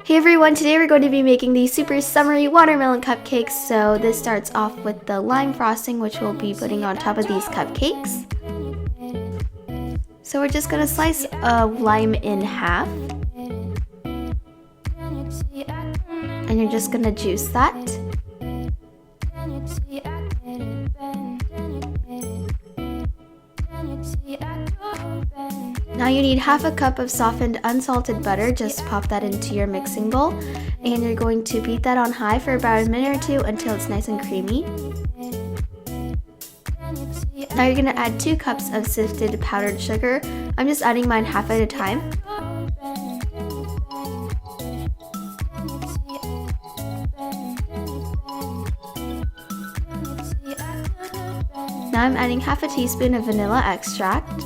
Hey everyone, today we're going to be making these super summery watermelon cupcakes. So this starts off with the lime frosting, which we'll be putting on top of these cupcakes. So we're just going to slice a lime in half. And you're just going to juice that. Now you need half a cup of softened unsalted butter. Just pop that into your mixing bowl and you're going to beat that on high for about a minute or two until it's nice and creamy. Now you're going to add 2 cups of sifted powdered sugar. I'm just adding mine half at a time. Now I'm adding half a teaspoon of vanilla extract.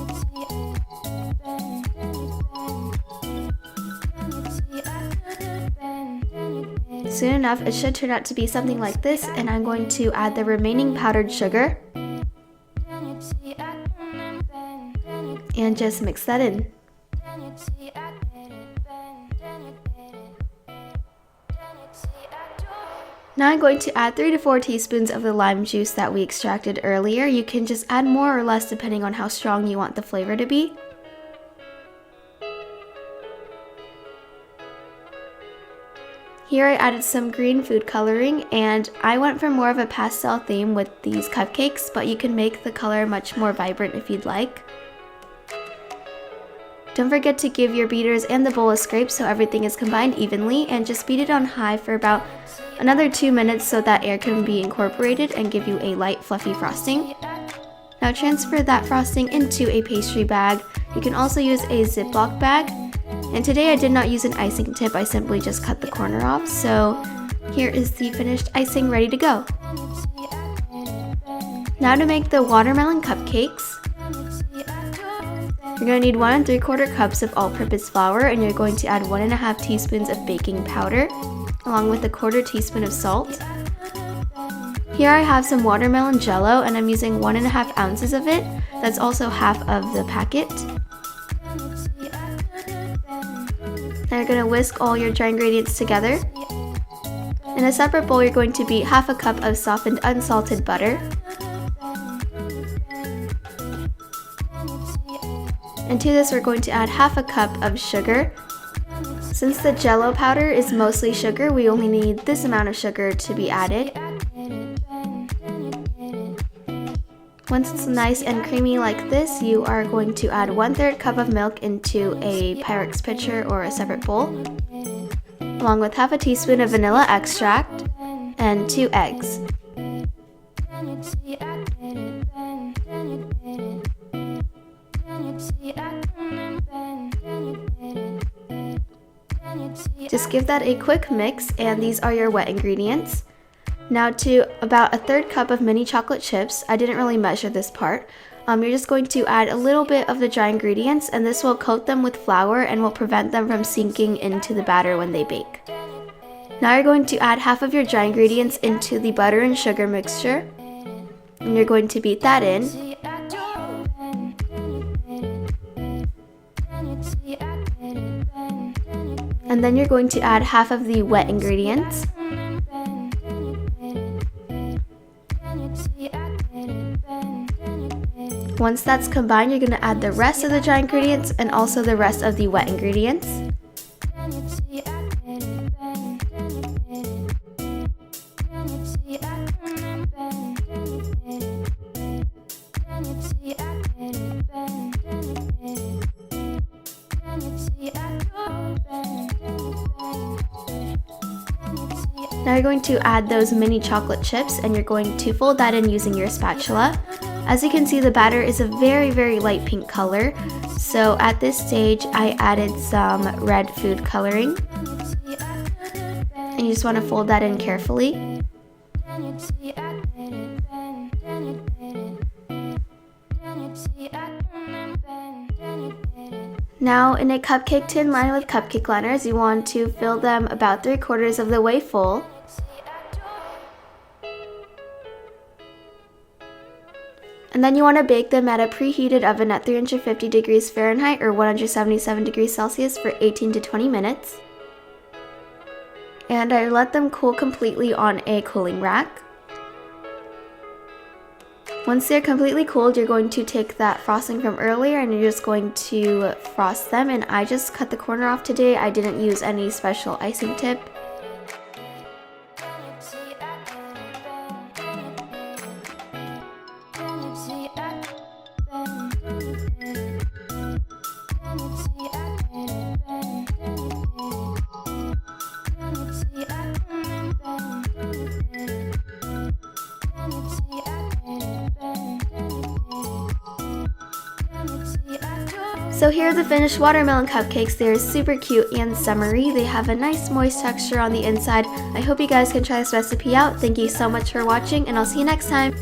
Soon enough, it should turn out to be something like this, and I'm going to add the remaining powdered sugar and just mix that in. Now I'm going to add 3 to 4 teaspoons of the lime juice that we extracted earlier. You can just add more or less depending on how strong you want the flavor to be. Here I added some green food coloring, and I went for more of a pastel theme with these cupcakes, but you can make the color much more vibrant if you'd like. Don't forget to give your beaters and the bowl a scrape so everything is combined evenly, and just beat it on high for about another 2 minutes so that air can be incorporated and give you a light fluffy frosting. Now transfer that frosting into a pastry bag. You can also use a Ziploc bag. And today I did not use an icing tip, I simply just cut the corner off. So here is the finished icing ready to go. Now to make the watermelon cupcakes. You're going to need 1 3/4 cups of all-purpose flour, and you're going to add 1 1/2 teaspoons of baking powder, along with 1/4 teaspoon of salt. Here I have some watermelon jello, and I'm using 1 1/2 ounces of it. That's also half of the packet. Now you're going to whisk all your dry ingredients together. In a separate bowl, you're going to beat half a cup of softened unsalted butter. And to this, we're going to add half a cup of sugar. Since the jello powder is mostly sugar, we only need this amount of sugar to be added. Once it's nice and creamy like this, you are going to add 1/3 cup of milk into a Pyrex pitcher or a separate bowl, along with half a teaspoon of vanilla extract and 2 eggs. Just give that a quick mix, and these are your wet ingredients. Now to about 1/3 cup of mini chocolate chips. I didn't really measure this part. You're just going to add a little bit of the dry ingredients, and this will coat them with flour and will prevent them from sinking into the batter when they bake. Now you're going to add half of your dry ingredients into the butter and sugar mixture, and you're going to beat that in. And then you're going to add half of the wet ingredients. Once that's combined, you're going to add the rest of the dry ingredients and also the rest of the wet ingredients. Now you're going to add those mini chocolate chips, and you're going to fold that in using your spatula. As you can see, the batter is a very light pink color. So at this stage, I added some red food coloring. And you just want to fold that in carefully. Now in a cupcake tin lined with cupcake liners, you want to fill them about 3/4 of the way full. And then you want to bake them at a preheated oven at 350 degrees Fahrenheit or 177 degrees Celsius for 18 to 20 minutes. And I let them cool completely on a cooling rack. Once they're completely cooled, you're going to take that frosting from earlier and you're just going to frost them. And I just cut the corner off today. I didn't use any special icing tip. So here are the finished watermelon cupcakes. They are super cute and summery. They have a nice moist texture on the inside. I hope you guys can try this recipe out. Thank you so much for watching and I'll see you next time.